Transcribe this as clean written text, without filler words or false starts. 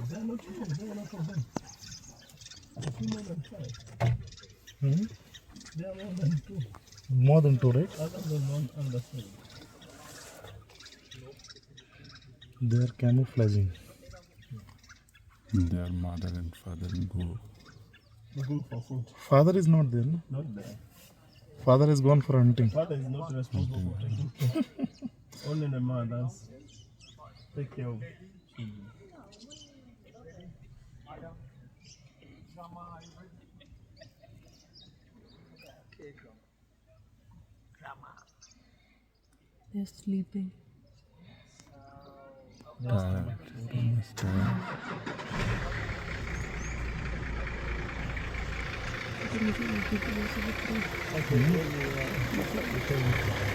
They are not home. They are not of them. A few more than 5. Hmm? They are more than 2. More than 2, right? Other than one understand. They are camouflaging. Their mother and father go. Looking for food. Father is not there, no? Not there. Father is gone for hunting. Father is not responsible for taking care. Only the mothers take care of children. They're sleeping. Tired. Almost tired. I think it's a little bit Okay,